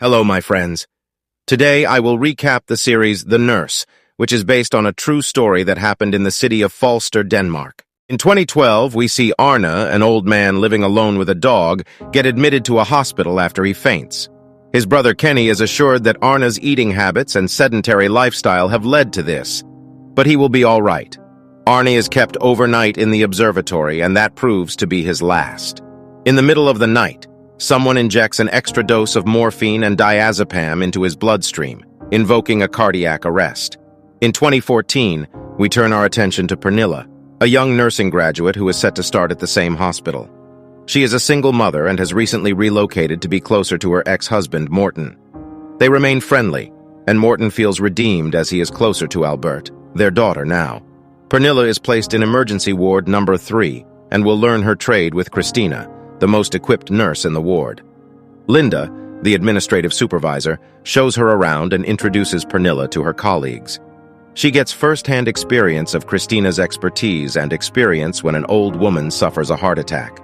Hello, my friends. Today, I will recap the series The Nurse, which is based on a true story that happened in the city of Falster, Denmark. In 2012, we see Arne, an old man living alone with a dog, get admitted to a hospital after he faints. His brother Kenny is assured that Arne's eating habits and sedentary lifestyle have led to this, but he will be all right. Arne is kept overnight in the observatory, and that proves to be his last. In the middle of the night, someone injects an extra dose of morphine and diazepam into his bloodstream, invoking a cardiac arrest. In 2014, we turn our attention to Pernille, a young nursing graduate who is set to start at the same hospital. She is a single mother and has recently relocated to be closer to her ex-husband, Morten. They remain friendly, and Morten feels redeemed as he is closer to Albert, their daughter now. Pernille is placed in emergency ward number 3 and will learn her trade with Christina, the most equipped nurse in the ward. Linda, the administrative supervisor, shows her around and introduces Pernille to her colleagues. She gets first-hand experience of Christina's expertise and experience when an old woman suffers a heart attack.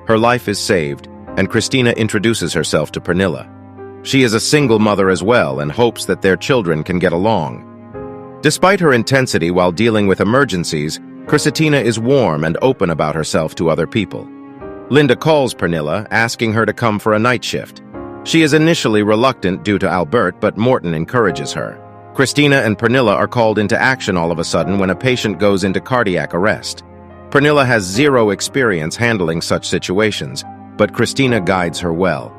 Her life is saved, and Christina introduces herself to Pernille. She is a single mother as well and hopes that their children can get along. Despite her intensity while dealing with emergencies, Christina is warm and open about herself to other people. Linda calls Pernille, asking her to come for a night shift. She is initially reluctant due to Albert, but Morten encourages her. Christina and Pernille are called into action all of a sudden when a patient goes into cardiac arrest. Pernille has zero experience handling such situations, but Christina guides her well.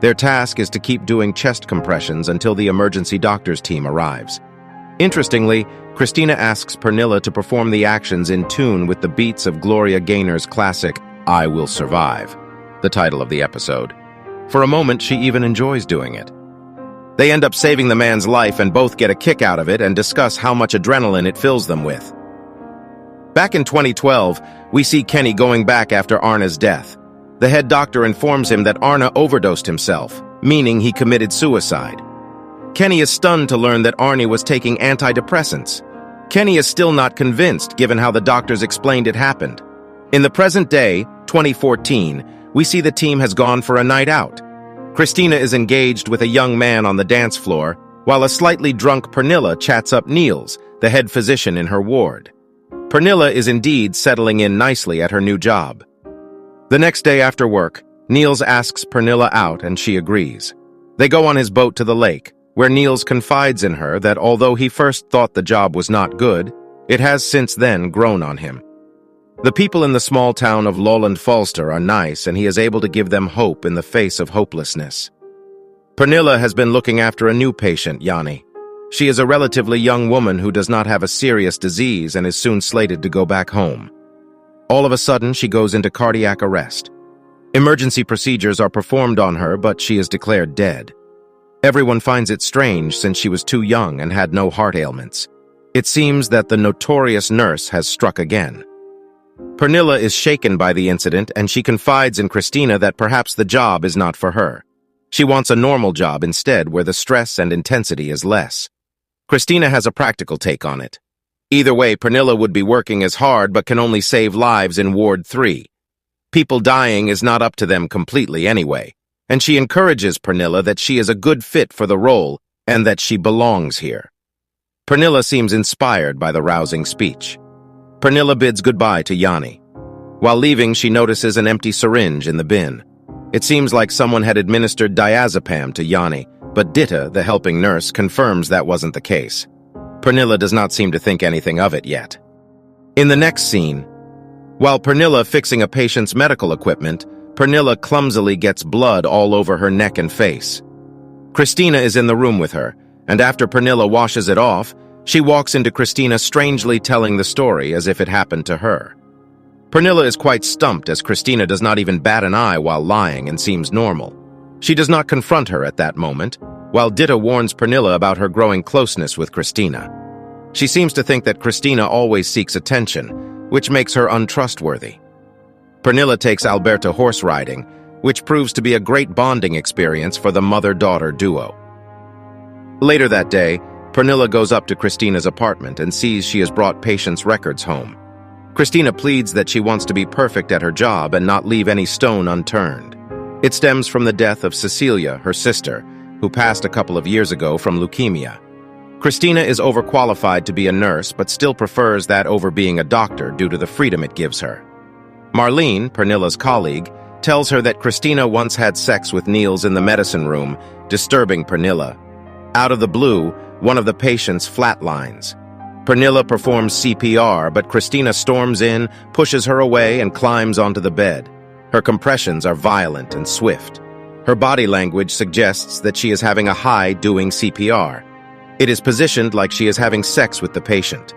Their task is to keep doing chest compressions until the emergency doctor's team arrives. Interestingly, Christina asks Pernille to perform the actions in tune with the beats of Gloria Gaynor's classic I Will Survive, the title of the episode. For a moment, she even enjoys doing it. They end up saving the man's life and both get a kick out of it and discuss how much adrenaline it fills them with. Back in 2012, we see Kenny going back after Arne's death. The head doctor informs him that Arne overdosed himself, meaning he committed suicide. Kenny is stunned to learn that Arne was taking antidepressants. Kenny is still not convinced, given how the doctors explained it happened. In the present day, 2014, we see the team has gone for a night out. Christina is engaged with a young man on the dance floor, while a slightly drunk Pernille chats up Niels, the head physician in her ward. Pernille is indeed settling in nicely at her new job. The next day after work, Niels asks Pernille out and she agrees. They go on his boat to the lake, where Niels confides in her that although he first thought the job was not good, it has since then grown on him. The people in the small town of Lolland Falster are nice, and he is able to give them hope in the face of hopelessness. Pernille has been looking after a new patient, Yanni. She is a relatively young woman who does not have a serious disease and is soon slated to go back home. All of a sudden, she goes into cardiac arrest. Emergency procedures are performed on her, but she is declared dead. Everyone finds it strange since she was too young and had no heart ailments. It seems that the notorious nurse has struck again. Pernille is shaken by the incident, and she confides in Christina that perhaps the job is not for her. She wants a normal job instead, where the stress and intensity is less. Christina has a practical take on it. Either way, Pernille would be working as hard but can only save lives in Ward 3. People dying is not up to them completely anyway, and she encourages Pernille that she is a good fit for the role and that she belongs here. Pernille seems inspired by the rousing speech. Pernille bids goodbye to Yanni. While leaving, she notices an empty syringe in the bin. It seems like someone had administered diazepam to Yanni, but Ditte, the helping nurse, confirms that wasn't the case. Pernille does not seem to think anything of it yet. In the next scene, while Pernille fixing a patient's medical equipment, Pernille clumsily gets blood all over her neck and face. Christina is in the room with her, and after Pernille washes it off, she walks into Christina strangely telling the story as if it happened to her. Pernille is quite stumped as Christina does not even bat an eye while lying and seems normal. She does not confront her at that moment, while Ditte warns Pernille about her growing closeness with Christina. She seems to think that Christina always seeks attention, which makes her untrustworthy. Pernille takes Alberta horse riding, which proves to be a great bonding experience for the mother-daughter duo. Later that day, Pernille goes up to Christina's apartment and sees she has brought patients' records home. Christina pleads that she wants to be perfect at her job and not leave any stone unturned. It stems from the death of Cecilia, her sister, who passed a couple of years ago from leukemia. Christina is overqualified to be a nurse, but still prefers that over being a doctor due to the freedom it gives her. Marlene, Pernilla's colleague, tells her that Christina once had sex with Niels in the medicine room, disturbing Pernille. Out of the blue, one of the patients flatlines. Pernille performs CPR, but Christina storms in, pushes her away, and climbs onto the bed. Her compressions are violent and swift. Her body language suggests that she is having a high doing CPR. It is positioned like she is having sex with the patient.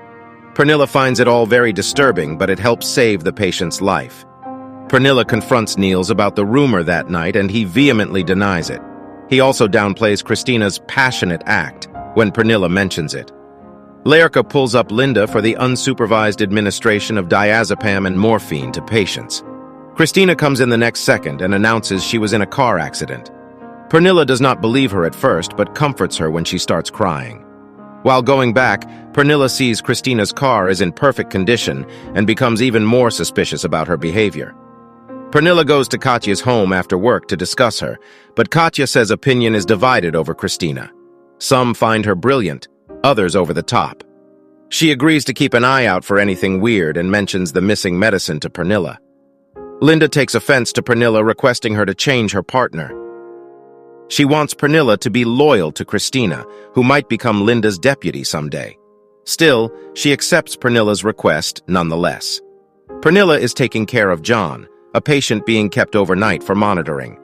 Pernille finds it all very disturbing, but it helps save the patient's life. Pernille confronts Niels about the rumor that night, and he vehemently denies it. He also downplays Christina's passionate act when Pernille mentions it. Lerka pulls up Linda for the unsupervised administration of diazepam and morphine to patients. Christina comes in the next second and announces she was in a car accident. Pernille does not believe her at first, but comforts her when she starts crying. While going back, Pernille sees Christina's car is in perfect condition and becomes even more suspicious about her behavior. Pernille goes to Katja's home after work to discuss her, but Katja says opinion is divided over Christina. Some find her brilliant, others over the top. She agrees to keep an eye out for anything weird and mentions the missing medicine to Pernille. Linda takes offense to Pernille requesting her to change her partner. She wants Pernille to be loyal to Christina, who might become Linda's deputy someday. Still, she accepts Pernille's request nonetheless. Pernille is taking care of John, a patient being kept overnight for monitoring.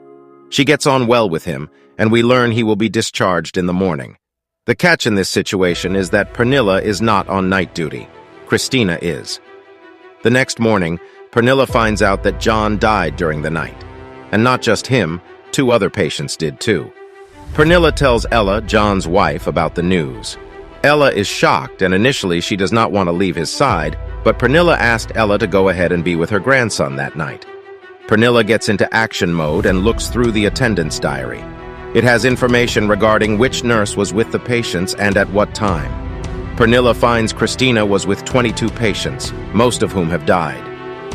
She gets on well with him, and we learn he will be discharged in the morning. The catch in this situation is that Pernille is not on night duty. Christina is. The next morning, Pernille finds out that John died during the night. And not just him, 2 other patients did too. Pernille tells Ella, John's wife, about the news. Ella is shocked, and initially she does not want to leave his side, but Pernille asked Ella to go ahead and be with her grandson that night. Pernille gets into action mode and looks through the attendance diary. It has information regarding which nurse was with the patients and at what time. Pernille finds Christina was with 22 patients, most of whom have died.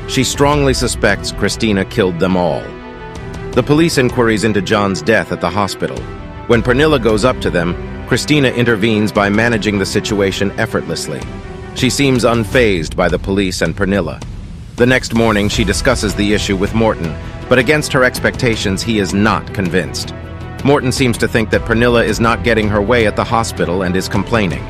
She strongly suspects Christina killed them all. The police inquiries into John's death at the hospital. When Pernille goes up to them, Christina intervenes by managing the situation effortlessly. She seems unfazed by the police and Pernille. The next morning, she discusses the issue with Morten, but against her expectations, he is not convinced. Morten seems to think that Pernille is not getting her way at the hospital and is complaining.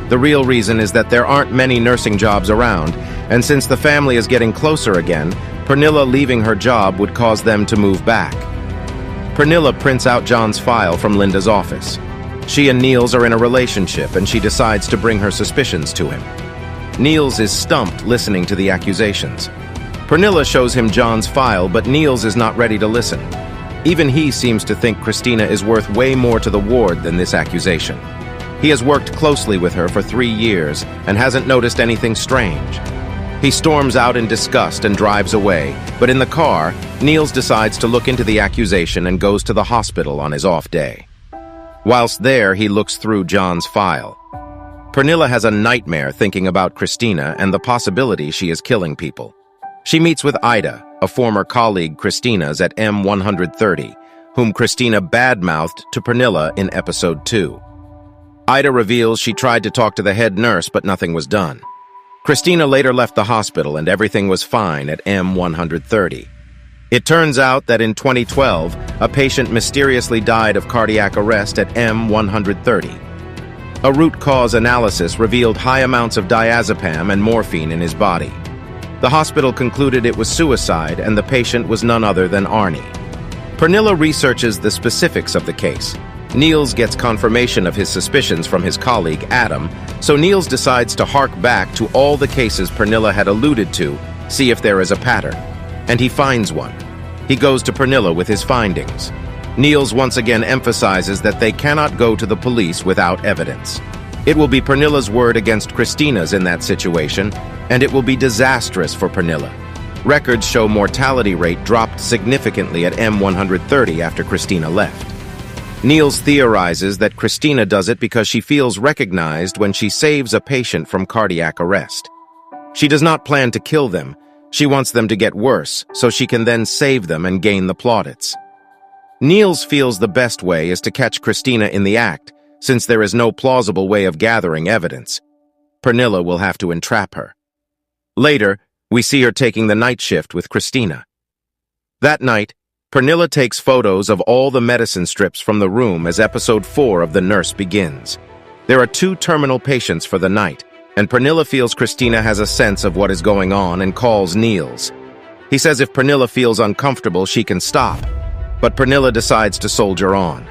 The real reason is that there aren't many nursing jobs around, and since the family is getting closer again, Pernille leaving her job would cause them to move back. Pernille prints out John's file from Linda's office. She and Niels are in a relationship, and she decides to bring her suspicions to him. Niels is stumped listening to the accusations. Pernille shows him John's file, but Niels is not ready to listen. Even he seems to think Christina is worth way more to the ward than this accusation. He has worked closely with her for 3 years and hasn't noticed anything strange. He storms out in disgust and drives away, but in the car, Niels decides to look into the accusation and goes to the hospital on his off day. Whilst there, he looks through John's file. Pernille has a nightmare thinking about Christina and the possibility she is killing people. She meets with Ida, a former colleague Christina's at M130, whom Christina badmouthed to Pernille in episode 2. Ida reveals she tried to talk to the head nurse, but nothing was done. Christina later left the hospital and everything was fine at M130. It turns out that in 2012, a patient mysteriously died of cardiac arrest at M130. A root cause analysis revealed high amounts of diazepam and morphine in his body. The hospital concluded it was suicide and the patient was none other than Arnie. Pernille researches the specifics of the case. Niels gets confirmation of his suspicions from his colleague Adam, so Niels decides to hark back to all the cases Pernille had alluded to, see if there is a pattern. And he finds one. He goes to Pernille with his findings. Niels once again emphasizes that they cannot go to the police without evidence. It will be Pernille's word against Christina's in that situation, and it will be disastrous for Pernille. Records show mortality rate dropped significantly at M130 after Christina left. Niels theorizes that Christina does it because she feels recognized when she saves a patient from cardiac arrest. She does not plan to kill them. She wants them to get worse, so she can then save them and gain the plaudits. Niels feels the best way is to catch Christina in the act, since there is no plausible way of gathering evidence. Pernille will have to entrap her. Later, we see her taking the night shift with Christina. That night, Pernille takes photos of all the medicine strips from the room as episode 4 of The Nurse begins. There are 2 terminal patients for the night, and Pernille feels Christina has a sense of what is going on and calls Niels. He says if Pernille feels uncomfortable, she can stop, but Pernille decides to soldier on.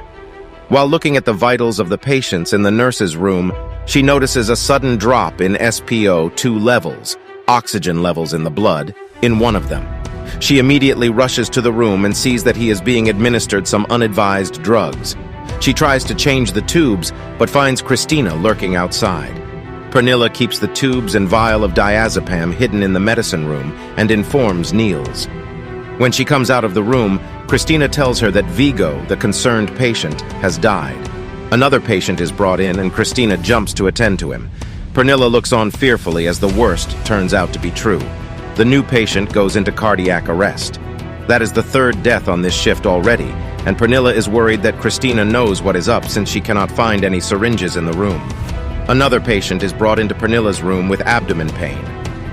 While looking at the vitals of the patients in the nurse's room, she notices a sudden drop in SpO2 levels, oxygen levels in the blood, in one of them. She immediately rushes to the room and sees that he is being administered some unadvised drugs. She tries to change the tubes, but finds Christina lurking outside. Pernille keeps the tubes and vial of diazepam hidden in the medicine room and informs Niels. When she comes out of the room, Christina tells her that Viggo, the concerned patient, has died. Another patient is brought in and Christina jumps to attend to him. Pernille looks on fearfully as the worst turns out to be true. The new patient goes into cardiac arrest. That is the 3rd death on this shift already, and Pernille is worried that Christina knows what is up since she cannot find any syringes in the room. Another patient is brought into Pernille's room with abdomen pain.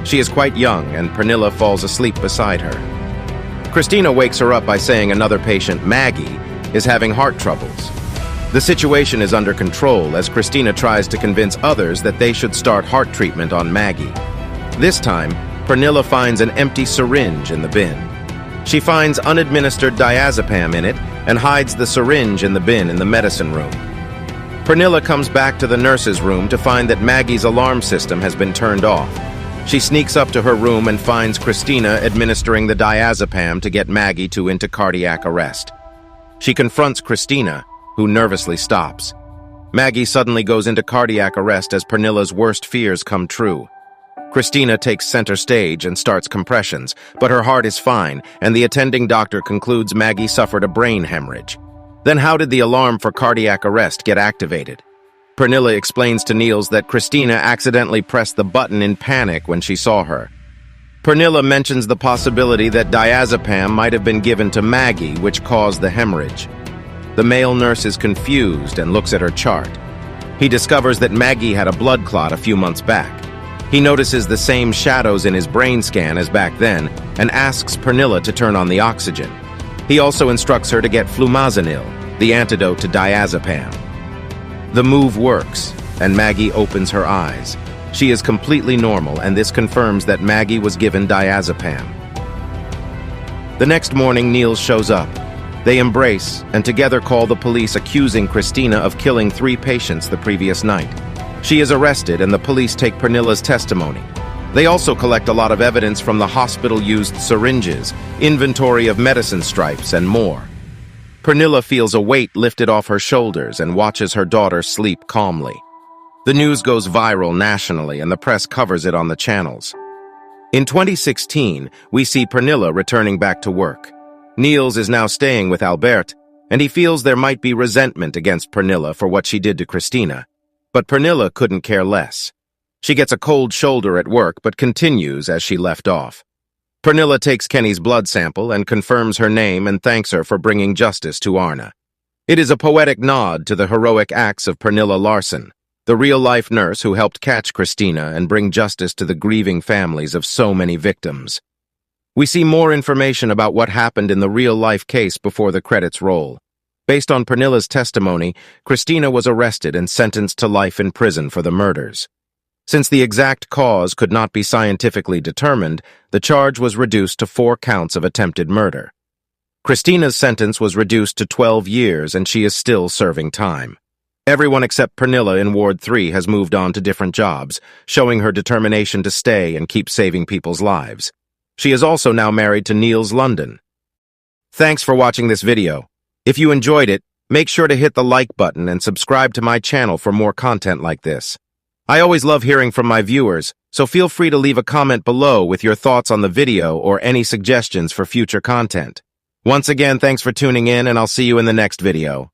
She is quite young, and Pernille falls asleep beside her. Christina wakes her up by saying another patient, Maggie, is having heart troubles. The situation is under control as Christina tries to convince others that they should start heart treatment on Maggie. This time, Pernille finds an empty syringe in the bin. She finds unadministered diazepam in it and hides the syringe in the bin in the medicine room. Pernille comes back to the nurse's room to find that Maggie's alarm system has been turned off. She sneaks up to her room and finds Christina administering the diazepam to get Maggie into cardiac arrest. She confronts Christina, who nervously stops. Maggie suddenly goes into cardiac arrest as Pernille's worst fears come true. Christina takes center stage and starts compressions, but her heart is fine, and the attending doctor concludes Maggie suffered a brain hemorrhage. Then how did the alarm for cardiac arrest get activated? Pernille explains to Niels that Christina accidentally pressed the button in panic when she saw her. Pernille mentions the possibility that diazepam might have been given to Maggie, which caused the hemorrhage. The male nurse is confused and looks at her chart. He discovers that Maggie had a blood clot a few months back. He notices the same shadows in his brain scan as back then and asks Pernille to turn on the oxygen. He also instructs her to get flumazenil, the antidote to diazepam. The move works, and Maggie opens her eyes. She is completely normal, and this confirms that Maggie was given diazepam. The next morning, Niels shows up. They embrace and together call the police, accusing Christina of killing 3 patients the previous night. She is arrested and the police take Pernille's testimony. They also collect a lot of evidence from the hospital-used syringes, inventory of medicine stripes, and more. Pernille feels a weight lifted off her shoulders and watches her daughter sleep calmly. The news goes viral nationally and the press covers it on the channels. In 2016, we see Pernille returning back to work. Niels is now staying with Albert, and he feels there might be resentment against Pernille for what she did to Christina. But Pernille couldn't care less. She gets a cold shoulder at work but continues as she left off. Pernille takes Kenny's blood sample and confirms her name and thanks her for bringing justice to Arne. It is a poetic nod to the heroic acts of Pernille Larsen, the real-life nurse who helped catch Christina and bring justice to the grieving families of so many victims. We see more information about what happened in the real-life case before the credits roll. Based on Pernille's testimony, Christina was arrested and sentenced to life in prison for the murders. Since the exact cause could not be scientifically determined, the charge was reduced to 4 counts of attempted murder. Christina's sentence was reduced to 12 years and she is still serving time. Everyone except Pernille in Ward 3 has moved on to different jobs, showing her determination to stay and keep saving people's lives. She is also now married to Niels London. Thanks for watching this video. If you enjoyed it, make sure to hit the like button and subscribe to my channel for more content like this. I always love hearing from my viewers, so feel free to leave a comment below with your thoughts on the video or any suggestions for future content. Once again, thanks for tuning in, and I'll see you in the next video.